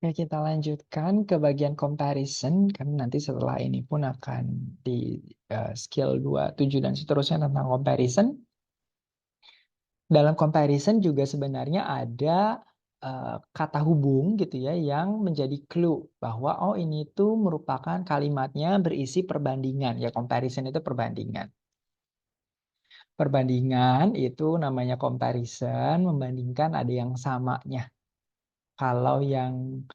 Oke, kita lanjutkan ke bagian comparison, karena nanti setelah ini pun akan di skill 2, 7, dan seterusnya tentang comparison. Dalam comparison juga sebenarnya ada kata hubung gitu ya yang menjadi clue bahwa oh ini tuh merupakan kalimatnya berisi perbandingan. Ya, comparison itu perbandingan. Perbandingan itu namanya comparison, membandingkan ada yang samanya. Kalau yang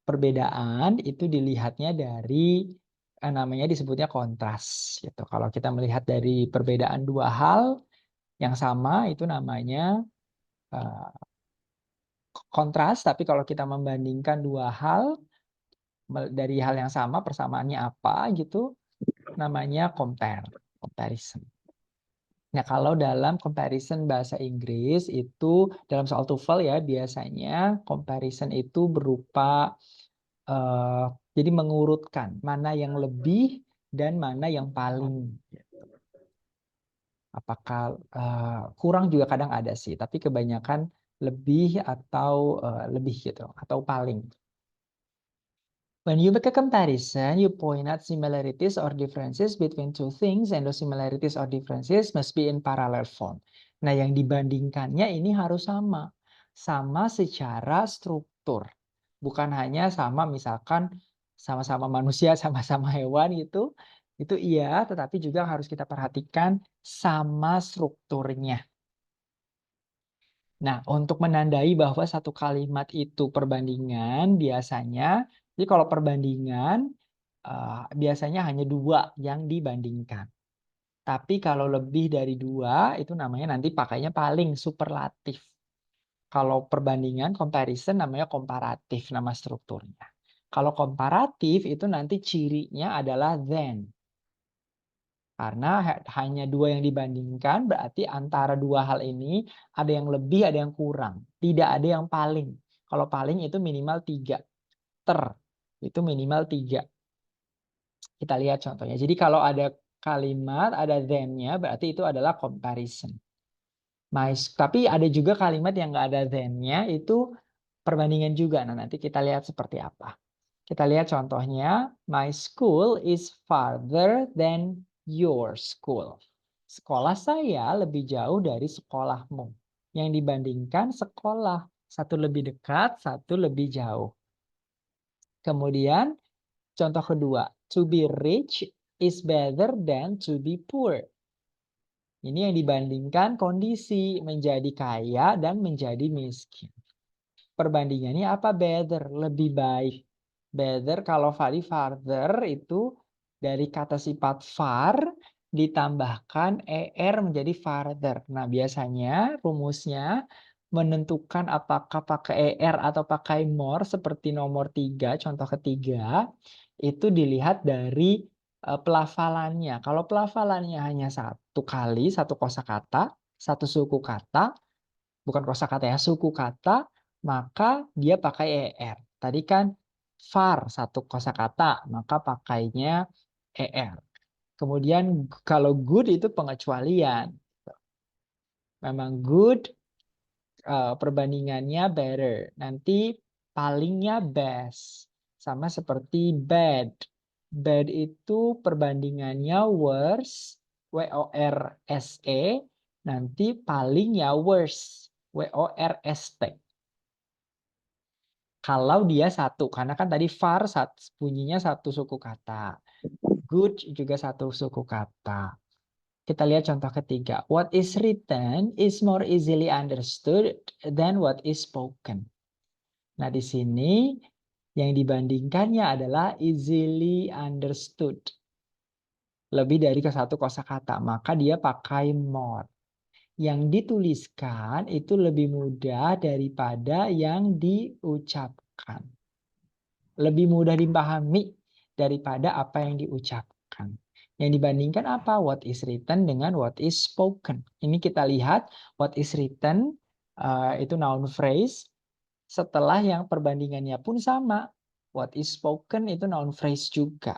perbedaan itu dilihatnya dari namanya disebutnya kontras gitu. Kalau kita melihat dari perbedaan dua hal yang sama itu namanya uh, kontras, tapi kalau kita membandingkan dua hal dari hal yang sama, persamaannya apa gitu, namanya comparison. Nah, kalau dalam comparison bahasa Inggris itu dalam soal TOEFL ya biasanya comparison itu berupa jadi mengurutkan mana yang lebih dan mana yang paling. Apakah kurang juga kadang ada sih, tapi kebanyakan lebih atau lebih gitu atau paling. When you make a comparison, you point out similarities or differences between two things, and those similarities or differences must be in parallel form. Nah, yang dibandingkannya ini harus sama. Sama secara struktur. Bukan hanya sama misalkan sama-sama manusia, sama-sama hewan gitu. Itu iya, tetapi juga harus kita perhatikan sama strukturnya. Nah, untuk menandai bahwa satu kalimat itu perbandingan, biasanya, jadi kalau perbandingan, biasanya hanya dua yang dibandingkan. Tapi kalau lebih dari dua, itu namanya nanti pakainya paling superlatif. Kalau perbandingan, comparison namanya komparatif, nama strukturnya. Kalau komparatif, itu nanti cirinya adalah then. Karena hanya dua yang dibandingkan, berarti antara dua hal ini ada yang lebih, ada yang kurang. Tidak ada yang paling. Kalau paling itu minimal 3. Itu minimal 3. Kita lihat contohnya. Jadi kalau ada kalimat, ada then-nya, berarti itu adalah comparison. Tapi ada juga kalimat yang nggak ada then-nya, itu perbandingan juga. Nah, nanti kita lihat seperti apa. Kita lihat contohnya, my school is farther than your school. Sekolah saya lebih jauh dari sekolahmu. Yang dibandingkan sekolah, satu lebih dekat, satu lebih jauh. Kemudian contoh kedua, to be rich is better than to be poor. Ini yang dibandingkan kondisi menjadi kaya dan menjadi miskin. Perbandingannya apa? Better, lebih baik. Better kalau farther itu dari kata sifat far ditambahkan er menjadi farther. Nah, biasanya rumusnya menentukan apakah pakai er atau pakai more seperti nomor 3, contoh ketiga, itu dilihat dari pelafalannya. Kalau pelafalannya hanya satu kali, satu kosakata, satu suku kata, bukan kosakata ya, suku kata, maka dia pakai er. Tadi kan far satu kosakata, maka pakainya er. Kemudian kalau good itu pengecualian. Memang good perbandingannya better. Nanti palingnya best. Sama seperti bad. Bad itu perbandingannya worse, W-O-R-S-E. Nanti palingnya worse, W-O-R-S-T. Kalau dia satu, karena kan tadi far bunyinya satu suku kata. Good juga satu suku kata. Kita lihat contoh ketiga. What is written is more easily understood than what is spoken. Nah, di sini yang dibandingkannya adalah easily understood. Lebih dari ke satu kosakata, maka dia pakai more. Yang dituliskan itu lebih mudah daripada yang diucapkan. Lebih mudah dipahami daripada apa yang diucapkan. Yang dibandingkan apa? What is written dengan what is spoken. Ini kita lihat what is written itu noun phrase. Setelah yang perbandingannya pun sama. What is spoken itu noun phrase juga.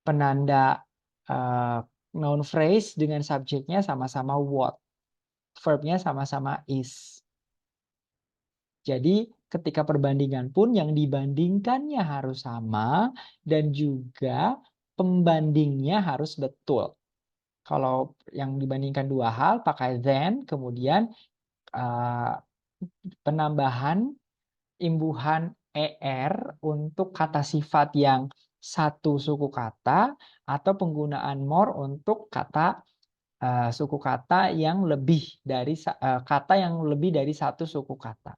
Penanda noun phrase dengan subjeknya sama-sama what. Verbnya sama-sama is. Jadi Ketika perbandingan pun yang dibandingkannya harus sama dan juga pembandingnya harus betul. Kalau yang dibandingkan dua hal pakai then, kemudian penambahan imbuhan er untuk kata sifat yang satu suku kata atau penggunaan more untuk kata suku kata yang lebih dari kata yang lebih dari satu suku kata.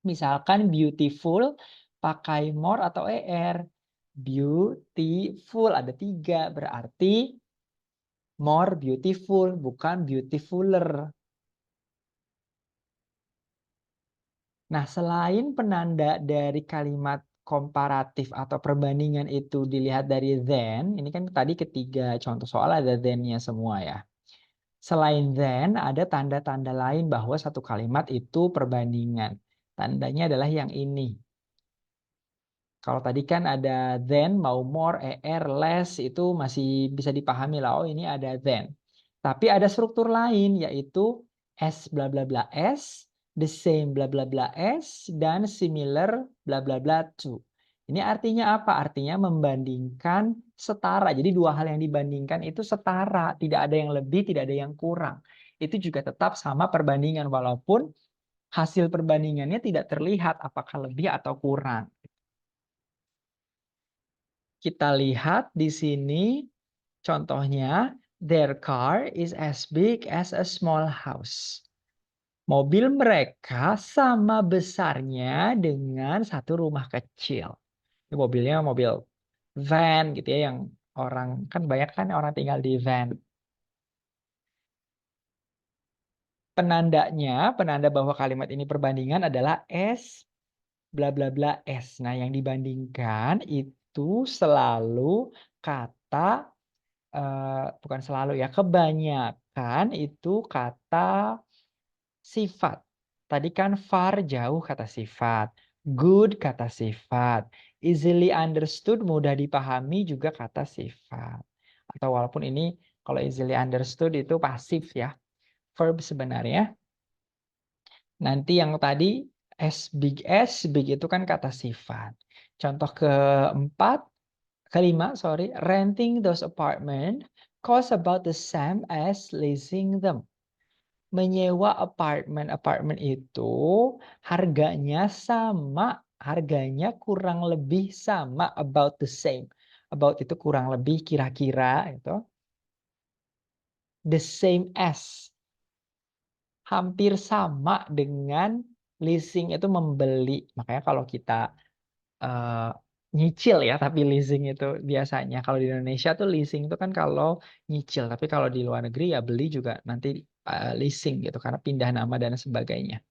Misalkan beautiful pakai more atau er. Beautiful ada 3, berarti more beautiful bukan beautifuler. Nah, selain penanda dari kalimat komparatif atau perbandingan itu dilihat dari then, ini kan tadi ketiga contoh soal ada then-nya semua ya. Selain then, ada tanda-tanda lain bahwa satu kalimat itu perbandingan. Tandanya adalah yang ini. Kalau tadi kan ada then, mau more, er, less, itu masih bisa dipahami lah. Oh, ini ada then. Tapi ada struktur lain, yaitu s bla bla bla s, the same bla bla bla s, dan similar bla bla bla to. Ini artinya apa? Artinya membandingkan setara. Jadi dua hal yang dibandingkan itu setara. Tidak ada yang lebih, tidak ada yang kurang. Itu juga tetap sama perbandingan, walaupun hasil perbandingannya tidak terlihat apakah lebih atau kurang. Kita lihat di sini contohnya, their car is as big as a small house. Mobil mereka sama besarnya dengan satu rumah kecil. Ini mobilnya mobil van gitu ya, yang orang kan banyak kan orang tinggal di van. Penanda bahwa kalimat ini perbandingan adalah S bla bla bla S. Nah, yang dibandingkan itu selalu kata bukan selalu ya, kebanyakan itu kata sifat. Tadi kan far jauh kata sifat, good kata sifat, easily understood mudah dipahami juga kata sifat. Atau walaupun ini kalau easily understood itu pasif ya, verb sebenarnya. Nanti yang tadi as big itu kan kata sifat. Contoh kelima, renting those apartment cost about the same as leasing them. Menyewa apartemen itu harganya kurang lebih sama, about the same. About itu kurang lebih kira-kira itu. The same as, hampir sama dengan leasing itu membeli. Makanya kalau kita nyicil ya, tapi leasing itu biasanya kalau di Indonesia tuh leasing itu kan kalau nyicil, tapi kalau di luar negeri ya beli juga nanti leasing gitu karena pindah nama dan sebagainya.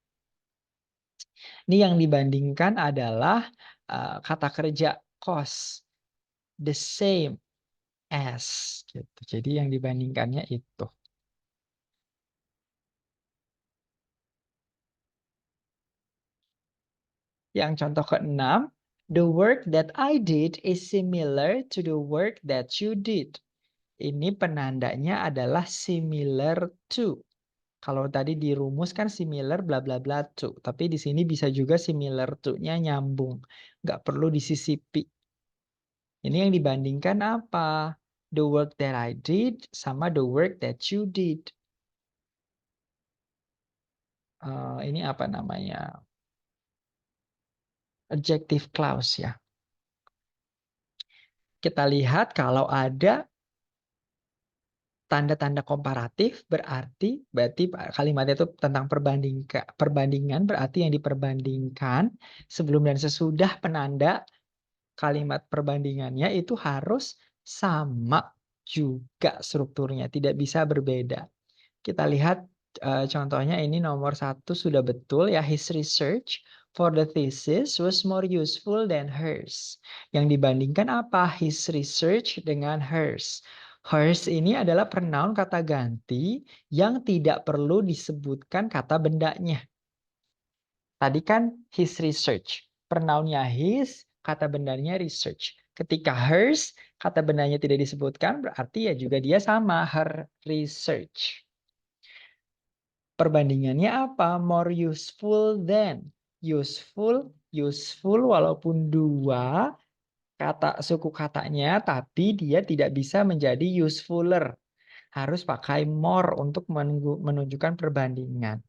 Ini yang dibandingkan adalah kata kerja cost, the same as gitu. Jadi yang dibandingkannya itu. Yang contoh keenam, the work that I did is similar to the work that you did. Ini penandanya adalah similar to. Kalau tadi di rumus kan similar bla bla bla to, tapi di sini bisa juga similar to-nya nyambung, nggak perlu disisipi. Ini yang dibandingkan apa? The work that I did sama the work that you did. Ini apa namanya? Adjective clause ya. Kita lihat kalau ada tanda-tanda komparatif berarti kalimatnya itu tentang perbandingan, berarti yang diperbandingkan sebelum dan sesudah penanda kalimat perbandingannya itu harus sama juga strukturnya, tidak bisa berbeda. Kita lihat contohnya ini nomor 1 sudah betul ya, his research for the thesis was more useful than hers. Yang dibandingkan apa? His research dengan hers. Hers ini adalah pronoun kata ganti yang tidak perlu disebutkan kata bendanya. Tadi kan his research. Pronounnya his, kata bendanya research. Ketika hers, kata bendanya tidak disebutkan, berarti ya juga dia sama, her research. Perbandingannya apa? More useful than. useful, useful walaupun dua kata suku katanya, tapi dia tidak bisa menjadi usefuler. Harus pakai more untuk menunjukkan perbandingan.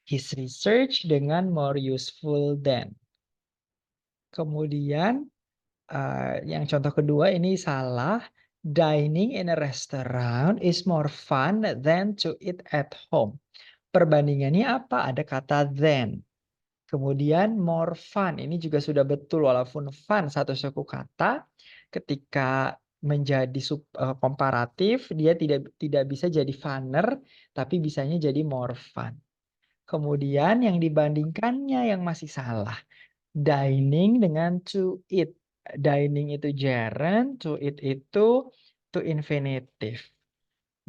His research dengan more useful than. Kemudian yang contoh kedua ini salah. Dining in a restaurant is more fun than to eat at home. Perbandingannya apa? Ada kata than. Kemudian more fun. Ini juga sudah betul walaupun fun satu suku kata. Ketika menjadi komparatif dia tidak bisa jadi funner tapi bisanya jadi more fun. Kemudian yang dibandingkannya yang masih salah. Dining dengan to eat. Dining itu gerund, to eat itu to infinitive.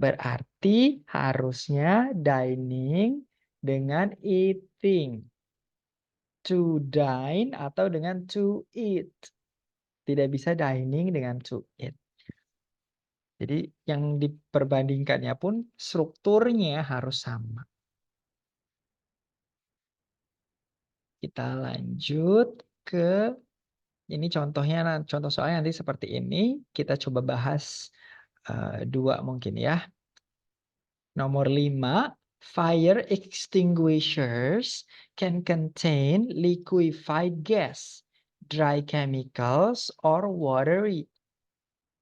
Berarti harusnya dining dengan eating. To dine atau dengan to eat. Tidak bisa dining dengan to eat. Jadi yang diperbandingkannya pun strukturnya harus sama. Kita lanjut ke ini contohnya, contoh soalnya nanti seperti ini. Kita coba bahas dua mungkin ya. Nomor 5, fire extinguishers can contain liquefied gas, dry chemicals, or watery.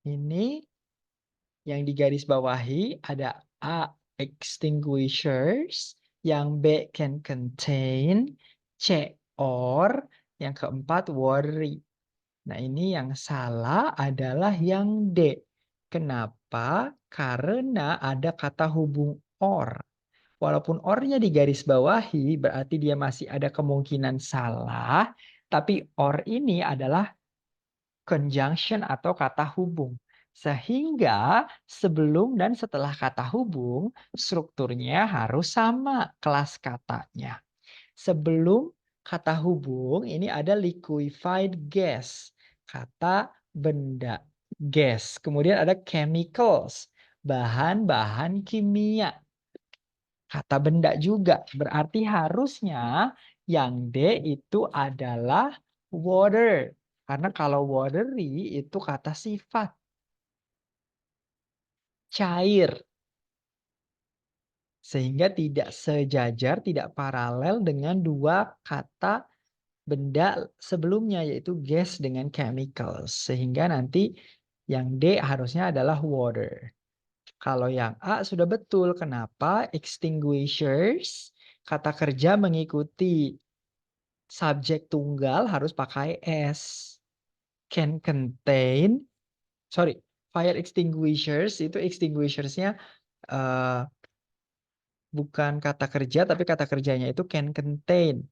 Ini yang digarisbawahi ada A, extinguishers, yang B, can contain, C, or, yang keempat, watery. Nah, ini yang salah adalah yang D. Kenapa? Karena ada kata hubung or. Walaupun or-nya digarisbawahi, berarti dia masih ada kemungkinan salah. Tapi or ini adalah conjunction atau kata hubung. Sehingga sebelum dan setelah kata hubung, strukturnya harus sama kelas katanya. Sebelum kata hubung, ini ada liquefied gas. Kata benda, gas. Kemudian ada chemicals, bahan-bahan kimia. Kata benda juga. Berarti harusnya yang D itu adalah water. Karena kalau watery itu kata sifat. Cair. Sehingga tidak sejajar, tidak paralel dengan dua kata benda sebelumnya yaitu gas dengan chemicals. Sehingga nanti yang D harusnya adalah water. Kalau yang A sudah betul. Kenapa? Extinguishers, kata kerja mengikuti subjek tunggal harus pakai S. Can contain, sorry, fire extinguishers itu extinguishersnya bukan kata kerja tapi kata kerjanya itu can contain.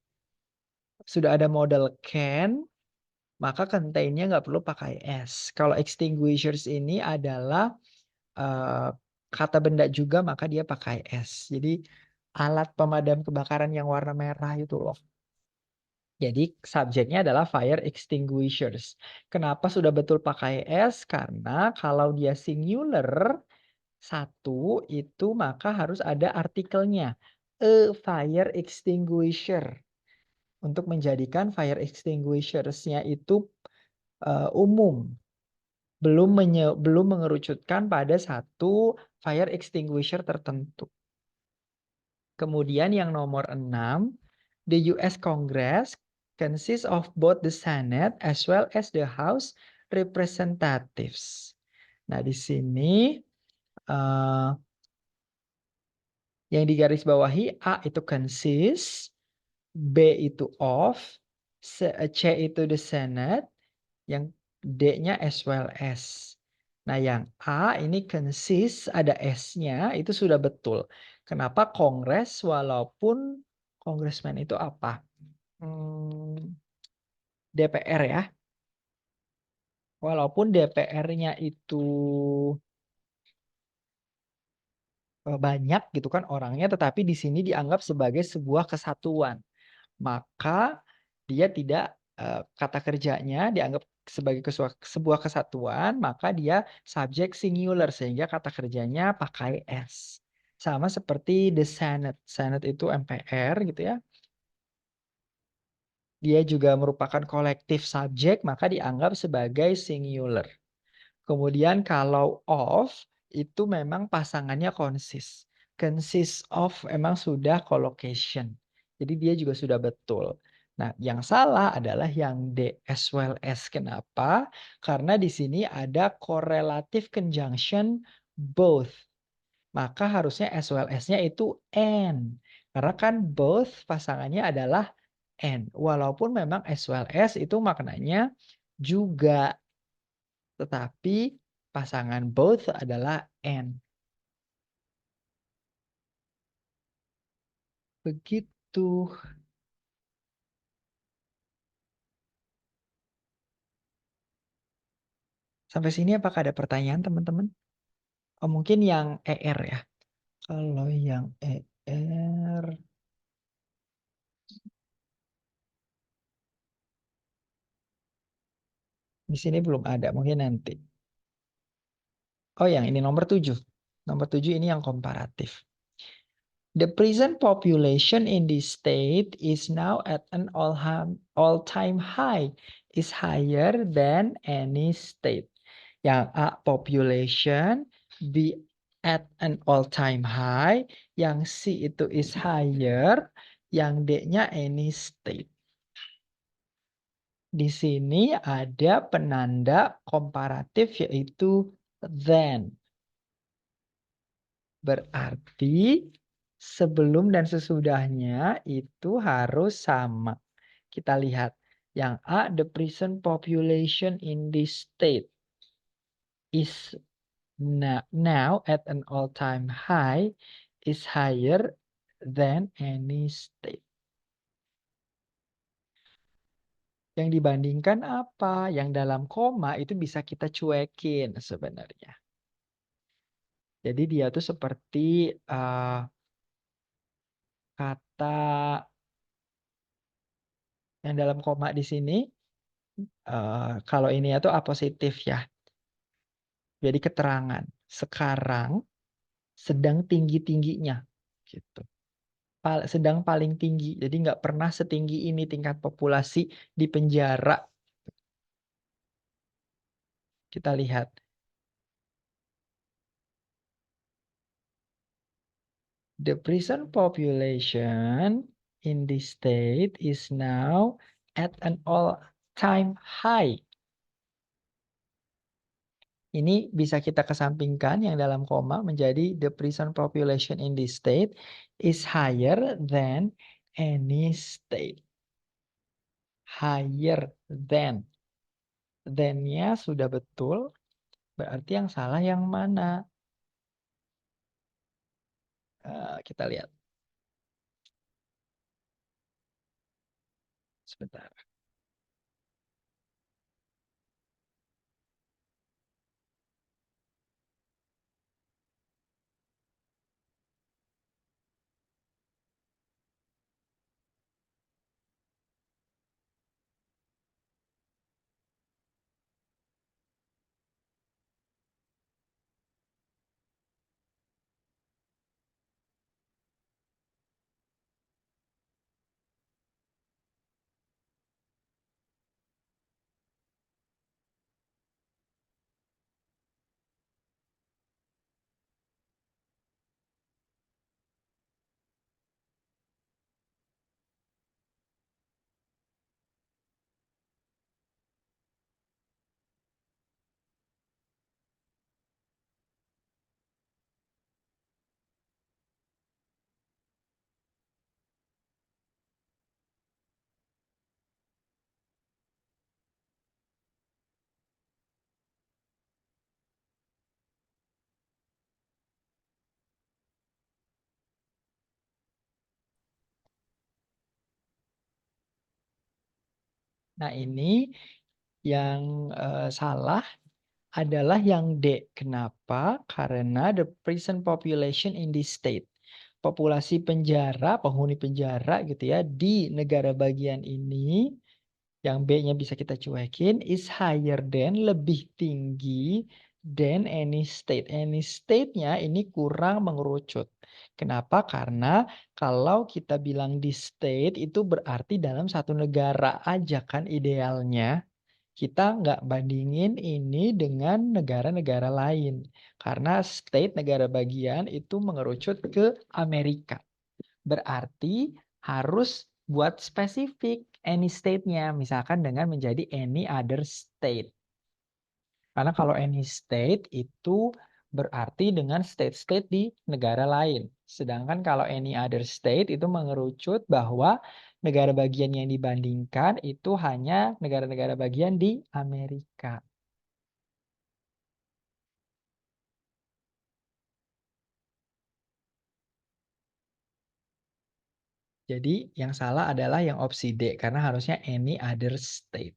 Sudah ada model can, maka contain-nya nggak perlu pakai S. Kalau extinguishers ini adalah kata benda juga maka dia pakai S. Jadi alat pemadam kebakaran yang warna merah itu loh. Jadi subjeknya adalah fire extinguishers. Kenapa sudah betul pakai S? Karena kalau dia singular satu itu maka harus ada artikelnya. A fire extinguisher. Untuk menjadikan fire extinguishers-nya itu umum. Belum mengerucutkan pada satu fire extinguisher tertentu. Kemudian yang nomor 6, the US Congress consists of both the Senate as well as the House Representatives. Nah, di sini yang digarisbawahi A itu consists, B itu of, C itu the Senate, yang D-nya as well as. Nah, yang A ini consists ada S-nya itu sudah betul. Kenapa Kongres walaupun Congressman itu apa? DPR ya. Walaupun DPR-nya itu banyak gitu kan orangnya, tetapi di sini dianggap sebagai sebuah kesatuan. Maka dia tidak kata kerjanya dianggap sebagai sebuah kesatuan, maka dia subjek singular sehingga kata kerjanya pakai S. Sama seperti the Senate. Senate itu MPR gitu ya. dia juga merupakan kolektif subjek, maka dianggap sebagai singular. Kemudian kalau of itu memang pasangannya consist. Consist of emang sudah collocation. Jadi dia juga sudah betul. Nah, yang salah adalah yang D, as well as. Kenapa? Karena di sini ada correlative conjunction both. Maka harusnya as well as-nya itu and. Karena kan both pasangannya adalah and. Walaupun memang as well as itu maknanya juga. Tetapi pasangan both adalah and. Begitu. Sampai sini apakah ada pertanyaan teman-teman? Oh, mungkin yang ER ya. Kalau yang ER di sini belum ada, mungkin nanti. Oh, yang ini nomor 7. Nomor 7 ini yang komparatif. The prison population in this state is now at an all-time high, is higher than any state. Yang A population, B at an all-time high, yang C itu is higher, yang D-nya any state. Di sini ada penanda komparatif yaitu than. Berarti sebelum dan sesudahnya itu harus sama. Kita lihat. Yang A, the prison population in this state is now at an all-time high, is higher than any state. Yang dibandingkan apa? Yang dalam koma itu bisa kita cuekin sebenarnya. Jadi dia tuh seperti kata yang dalam koma di sini. Kalau ini itu apositif ya. Jadi keterangan. Sekarang sedang tinggi-tingginya. Gitu. Sedang paling tinggi. Jadi nggak pernah setinggi ini tingkat populasi di penjara. Kita lihat. The prison population in this state is now at an all-time high. Ini bisa kita kesampingkan yang dalam koma menjadi the prison population in this state is higher than any state. Higher than. Then-nya sudah betul. Berarti yang salah yang mana? Kita lihat. Sebentar. Nah, ini yang salah adalah yang D. Kenapa? Karena the prison population in this state. Populasi penjara, penghuni penjara gitu ya, di negara bagian ini, yang B-nya bisa kita cuekin, is higher than, lebih tinggi than any state. Any state-nya ini kurang mengerucut. Kenapa? Karena kalau kita bilang di state itu berarti dalam satu negara aja kan idealnya. Kita nggak bandingin ini dengan negara-negara lain. Karena state negara bagian itu mengerucut ke Amerika. Berarti harus buat spesifik any state-nya. Misalkan dengan menjadi any other state. Karena kalau any state itu berarti dengan state-state di negara lain. Sedangkan kalau any other state itu mengerucut bahwa negara bagian yang dibandingkan itu hanya negara-negara bagian di Amerika. Jadi yang salah adalah yang opsi D karena harusnya any other state.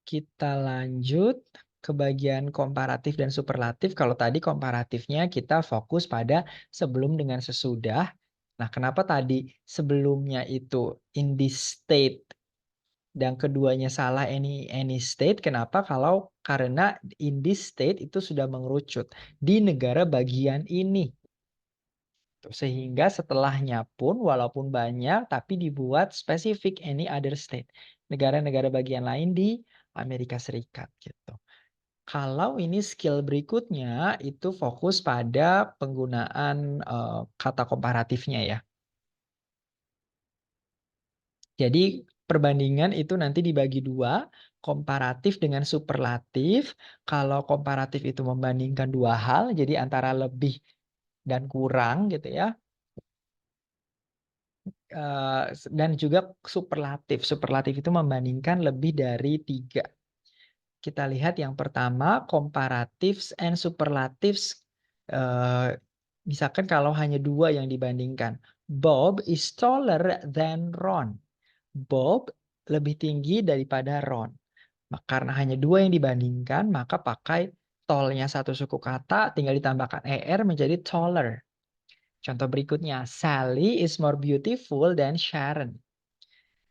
Kita lanjut ke bagian komparatif dan superlatif. Kalau tadi komparatifnya kita fokus pada sebelum dengan sesudah. Nah, kenapa tadi sebelumnya itu in this state dan keduanya salah any state? Kenapa? Karena in this state itu sudah mengerucut di negara bagian ini. Sehingga setelahnya pun walaupun banyak tapi dibuat spesifik any other state. Negara-negara bagian lain di Amerika Serikat gitu. Kalau ini skill berikutnya itu fokus pada penggunaan kata komparatifnya ya. Jadi perbandingan itu nanti dibagi dua, komparatif dengan superlatif. Kalau komparatif itu membandingkan dua hal, jadi antara lebih dan kurang gitu ya. Dan juga superlatif. Superlatif itu membandingkan lebih dari tiga. Kita lihat yang pertama, comparatives and superlatives. Misalkan kalau hanya dua yang dibandingkan. Bob is taller than Ron. Bob lebih tinggi daripada Ron. Karena hanya dua yang dibandingkan, maka pakai tall-nya satu suku kata, tinggal ditambahkan er menjadi taller. Contoh berikutnya, Sally is more beautiful than Sharon.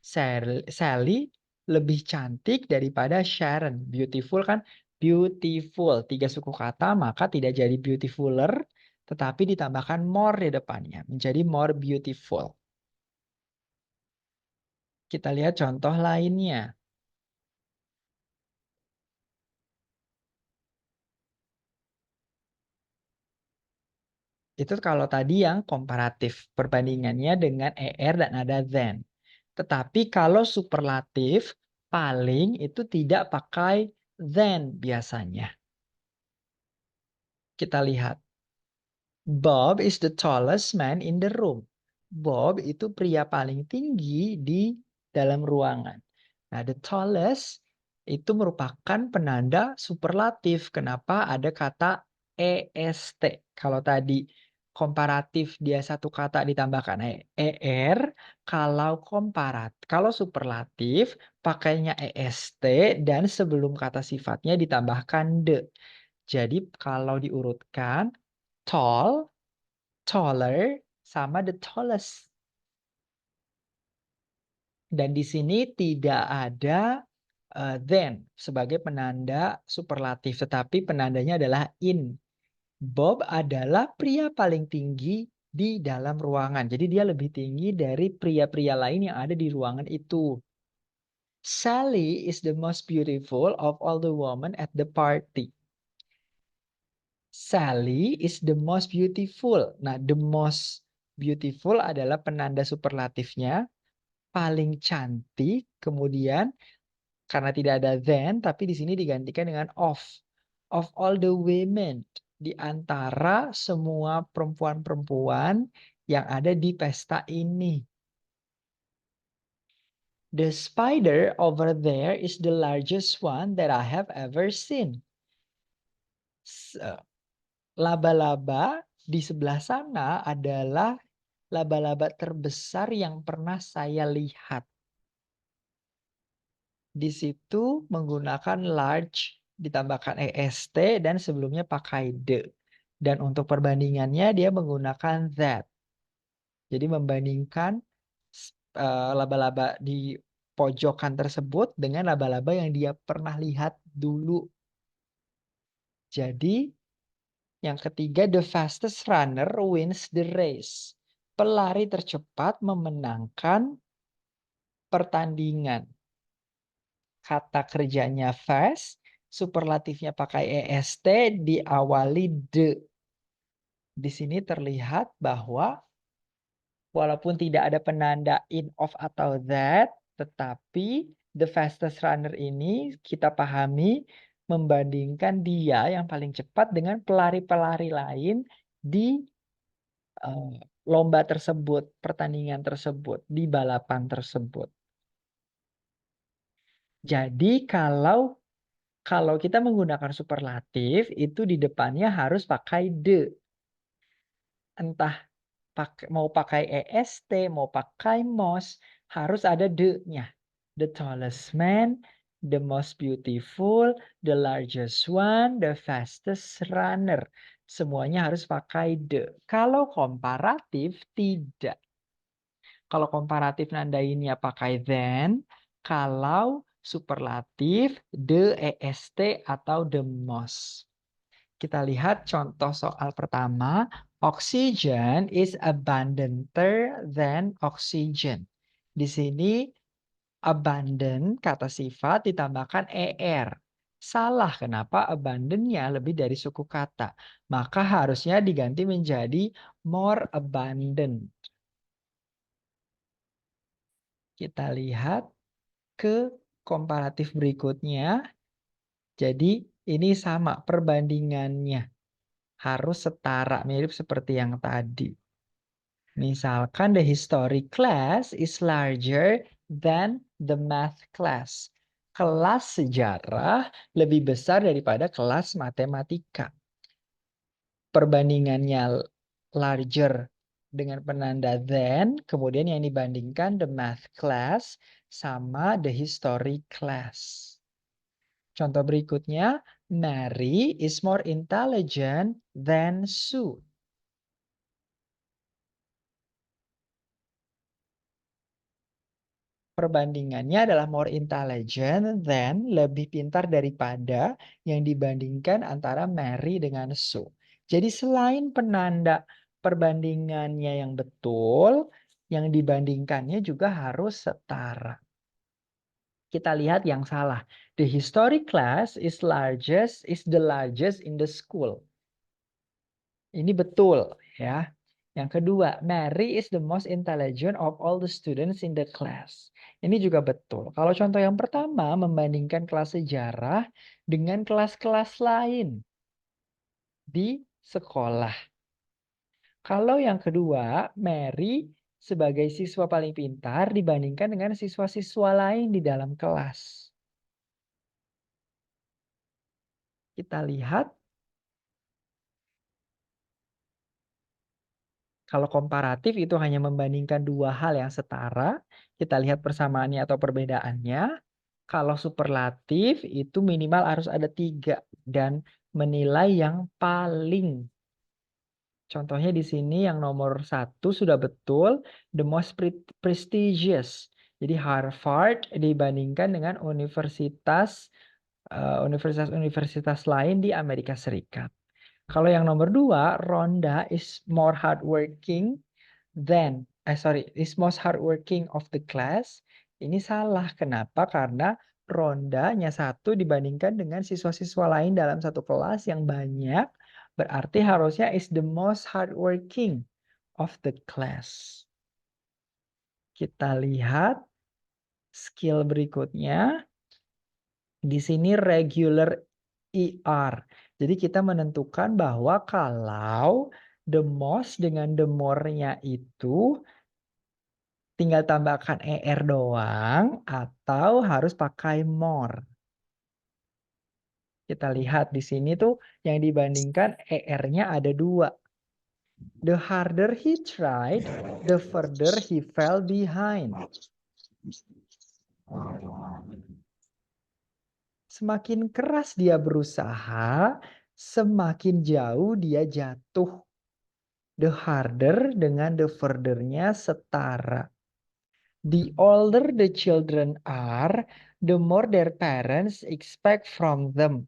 Sally lebih cantik daripada Sharon. Beautiful kan? Beautiful. Tiga suku kata, maka tidak jadi beautifuler, tetapi ditambahkan more di depannya. Menjadi more beautiful. Kita lihat contoh lainnya. Itu kalau tadi yang komparatif. Perbandingannya dengan er dan ada than. Tetapi kalau superlatif, paling itu tidak pakai than biasanya. Kita lihat. Bob is the tallest man in the room. Bob itu pria paling tinggi di dalam ruangan. Nah, the tallest itu merupakan penanda superlatif. Kenapa ada kata est? Kalau tadi komparatif dia satu kata ditambahkan er, kalau superlatif pakainya est dan sebelum kata sifatnya ditambahkan the. Jadi kalau diurutkan tall, taller, sama the tallest. Dan di sini tidak ada then sebagai penanda superlatif, tetapi penandanya adalah in. Bob adalah pria paling tinggi di dalam ruangan. Jadi dia lebih tinggi dari pria-pria lain yang ada di ruangan itu. Sally is the most beautiful of all the women at the party. Sally is the most beautiful. Nah, the most beautiful adalah penanda superlatifnya. Paling cantik. Kemudian karena tidak ada then, tapi di sini digantikan dengan of. Of all the women. Di antara semua perempuan-perempuan yang ada di pesta ini. The spider over there is the largest one that I have ever seen. Laba-laba di sebelah sana adalah laba-laba terbesar yang pernah saya lihat. Di situ menggunakan large ditambahkan est dan sebelumnya pakai the. Dan untuk perbandingannya dia menggunakan that. Jadi membandingkan laba-laba di pojokan tersebut dengan laba-laba yang dia pernah lihat dulu. Jadi yang ketiga, the fastest runner wins the race. Pelari tercepat memenangkan pertandingan. Kata kerjanya fast, superlatifnya pakai est, diawali the. Di sini terlihat bahwa walaupun tidak ada penanda in, of, atau that, tetapi the fastest runner ini kita pahami membandingkan dia yang paling cepat dengan pelari-pelari lain di lomba tersebut, pertandingan tersebut, di balapan tersebut. Jadi kalau kita menggunakan superlatif, itu di depannya harus pakai the. Entah mau pakai est, mau pakai most, harus ada the-nya. The tallest man, the most beautiful, the largest one, the fastest runner. Semuanya harus pakai the. Kalau komparatif, tidak. Kalau komparatif nandainnya pakai than. Kalau superlatif, the, est, atau the most. Kita lihat contoh soal pertama. Oxygen is abundanter than oxygen. Di sini abundant, kata sifat ditambahkan er. Salah, kenapa abundantnya lebih dari suku kata? Maka harusnya diganti menjadi more abundant. Kita lihat ke komparatif berikutnya. Jadi ini sama perbandingannya. Harus setara, mirip seperti yang tadi. Misalkan the history class is larger than the math class. Kelas sejarah lebih besar daripada kelas matematika. Perbandingannya larger dengan penanda than, kemudian yang dibandingkan the math class sama the history class. Contoh berikutnya, Mary is more intelligent than Sue. Perbandingannya adalah more intelligent than, lebih pintar daripada, yang dibandingkan antara Mary dengan Sue. Jadi selain penanda perbandingannya yang betul, yang dibandingkannya juga harus setara. Kita lihat yang salah. The history class is the largest in the school. Ini betul ya. Yang kedua, Mary is the most intelligent of all the students in the class. Ini juga betul. Kalau contoh yang pertama, membandingkan kelas sejarah dengan kelas-kelas lain di sekolah. Kalau yang kedua, Mary sebagai siswa paling pintar dibandingkan dengan siswa-siswa lain di dalam kelas. Kita lihat. Kalau komparatif itu hanya membandingkan dua hal yang setara. Kita lihat persamaannya atau perbedaannya. Kalau superlatif itu minimal harus ada 3. Dan menilai yang paling. Contohnya di sini yang nomor 1 sudah betul. The most prestigious. Jadi Harvard dibandingkan dengan universitas lain di Amerika Serikat. Kalau yang nomor 2, Rhonda is more hardworking is most hardworking of the class. Ini salah. Kenapa? Karena Rhonda hanya 1 dibandingkan dengan siswa-siswa lain dalam satu kelas yang banyak. Berarti harusnya is the most hardworking of the class. Kita lihat skill berikutnya. Di sini regular ER. Jadi kita menentukan bahwa kalau the most dengan the more-nya itu tinggal tambahkan ER doang atau harus pakai more. Kita lihat di sini tuh yang dibandingkan ER-nya ada 2. The harder he tried, the further he fell behind. Semakin keras dia berusaha, semakin jauh dia jatuh. The harder dengan the further-nya setara. The older the children are, the more their parents expect from them.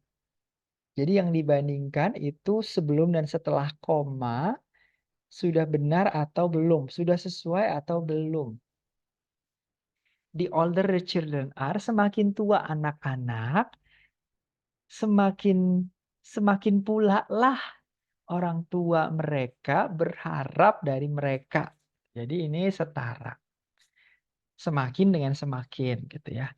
Jadi yang dibandingkan itu sebelum dan setelah koma sudah benar atau belum, sudah sesuai atau belum. The older the children are, semakin tua anak-anak, semakin semakin pula lah orang tua mereka berharap dari mereka. Jadi ini setara. Semakin dengan semakin gitu ya.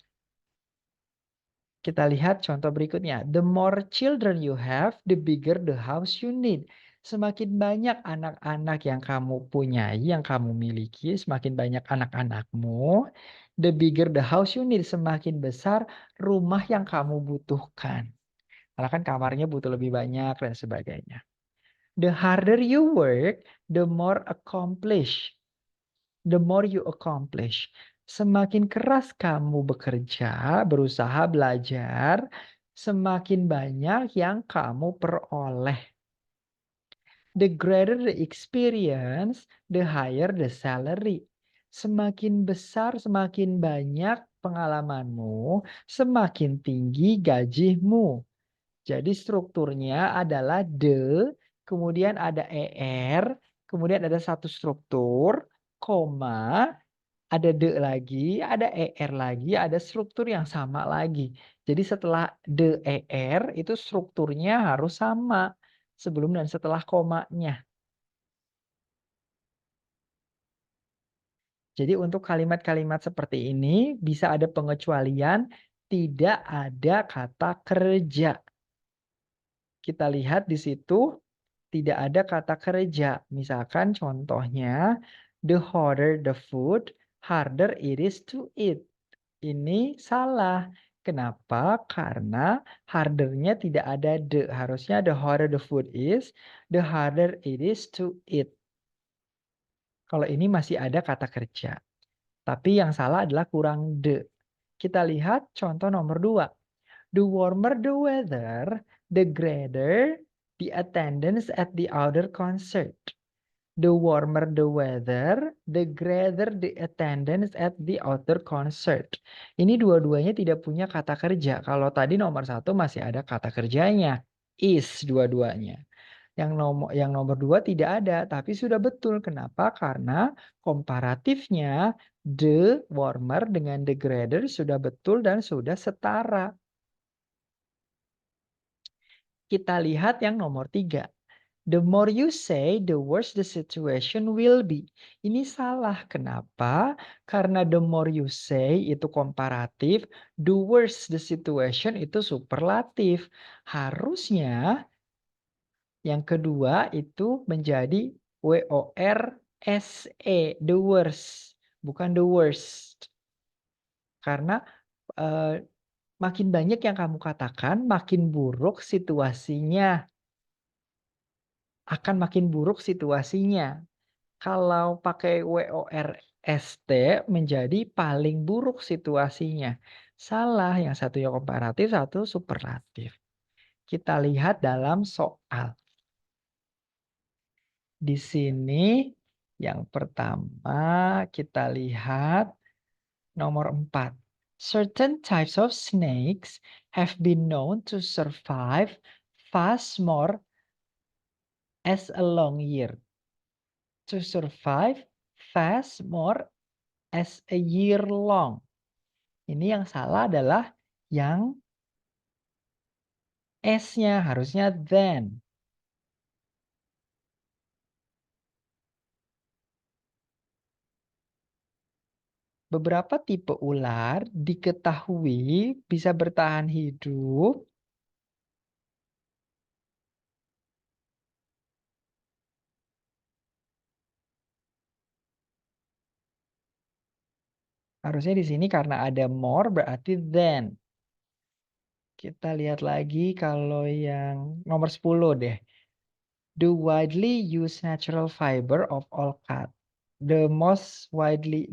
Kita lihat contoh berikutnya. The more children you have, the bigger the house you need. Semakin banyak anak-anak yang kamu punyai, yang kamu miliki, semakin banyak anak-anakmu, the bigger the house you need, semakin besar rumah yang kamu butuhkan. Karena kan kamarnya butuh lebih banyak dan sebagainya. The harder you work, the more accomplish. The more you accomplish. Semakin keras kamu bekerja, berusaha belajar, semakin banyak yang kamu peroleh. The greater the experience, the higher the salary. Semakin besar, semakin banyak pengalamanmu, semakin tinggi gajimu. Jadi strukturnya adalah the, kemudian ada er, kemudian ada satu struktur, koma, ada the lagi, ada er lagi, ada struktur yang sama lagi. Jadi setelah the er itu strukturnya harus sama sebelum dan setelah komanya. Jadi untuk kalimat-kalimat seperti ini bisa ada pengecualian, tidak ada kata kerja. Kita lihat di situ tidak ada kata kerja. Misalkan contohnya, the harder the food, harder it is to eat. Ini salah. Kenapa? Karena hardernya tidak ada the. Harusnya the harder the food is, the harder it is to eat. Kalau ini masih ada kata kerja. Tapi yang salah adalah kurang the. Kita lihat contoh nomor 2. The warmer the weather, the greater the attendance at the outdoor concert. The warmer the weather, the greater the attendance at the outdoor concert. Ini dua-duanya tidak punya kata kerja. Kalau tadi nomor 1 masih ada kata kerjanya. Is dua-duanya. Yang nomor 2 tidak ada, tapi sudah betul. Kenapa? Karena komparatifnya the warmer dengan the greater sudah betul dan sudah setara. Kita lihat yang nomor 3. The more you say, the worse the situation will be. Ini salah. Kenapa? Karena the more you say itu komparatif, the worse the situation itu superlatif. Harusnya yang kedua itu menjadi WORSE, the worst, bukan the worst. Karena makin banyak yang kamu katakan, makin buruk situasinya. Akan makin buruk situasinya. Kalau pakai WORST menjadi paling buruk situasinya. Salah, yang satu yang komparatif, satu superlatif. Kita lihat dalam soal. Di sini yang pertama kita lihat nomor 4. Certain types of snakes have been known to survive fast more as a long year. To survive fast more as a year long. Ini yang salah adalah yang S-nya harusnya then. Beberapa tipe ular diketahui bisa bertahan hidup harusnya di sini karena ada more berarti then. Kita lihat lagi kalau yang nomor 10 deh. The widely used natural fiber of all cat. The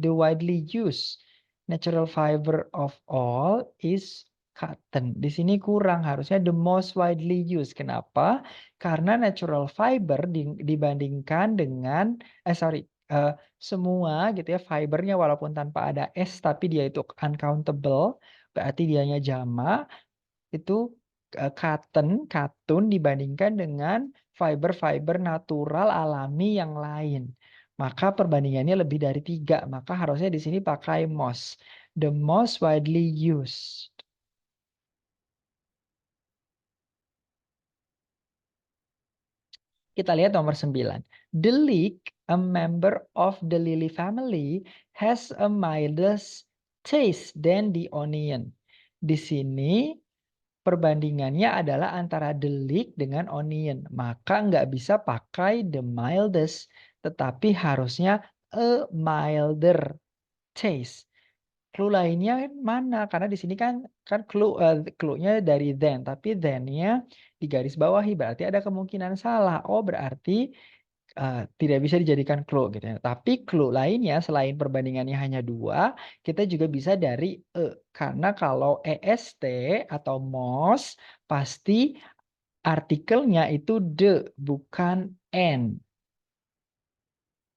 widely used natural fiber of all is cotton. Di sini kurang, harusnya the most widely used. Kenapa? Karena natural fiber dibandingkan dengan semua gitu ya, fibernya walaupun tanpa ada s tapi dia itu uncountable, berarti dianya jamak, itu katun dibandingkan dengan fiber-fiber natural alami yang lain. Maka perbandingannya lebih dari 3. Maka harusnya di sini pakai most. The most widely used. Kita lihat nomor 9. The leek, a member of the lily family, has a milder taste than the onion. Di sini perbandingannya adalah antara the leek dengan onion. Maka nggak bisa pakai the mildest, tetapi harusnya a milder taste. Clue lainnya mana? Karena di sini kan clue-nya dari then, tapi then-nya digaris bawahi, berarti ada kemungkinan salah. Oh, berarti tidak bisa dijadikan clue gitu ya. Tapi clue lainnya selain perbandingannya hanya 2, kita juga bisa dari karena kalau est atau most pasti artikelnya itu the bukan n.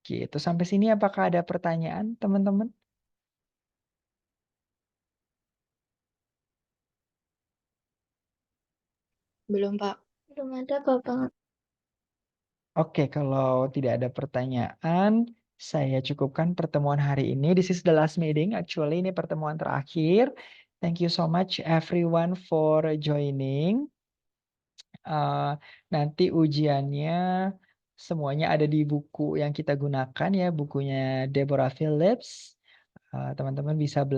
Gitu. Sampai sini apakah ada pertanyaan, teman-teman? Belum, Pak. Belum ada, Bapak. Oke, kalau tidak ada pertanyaan, saya cukupkan pertemuan hari ini. This is the last meeting. Actually, ini pertemuan terakhir. Thank you so much everyone for joining. Nanti ujiannya semuanya ada di buku yang kita gunakan ya, bukunya Deborah Phillips. Teman-teman bisa belajar.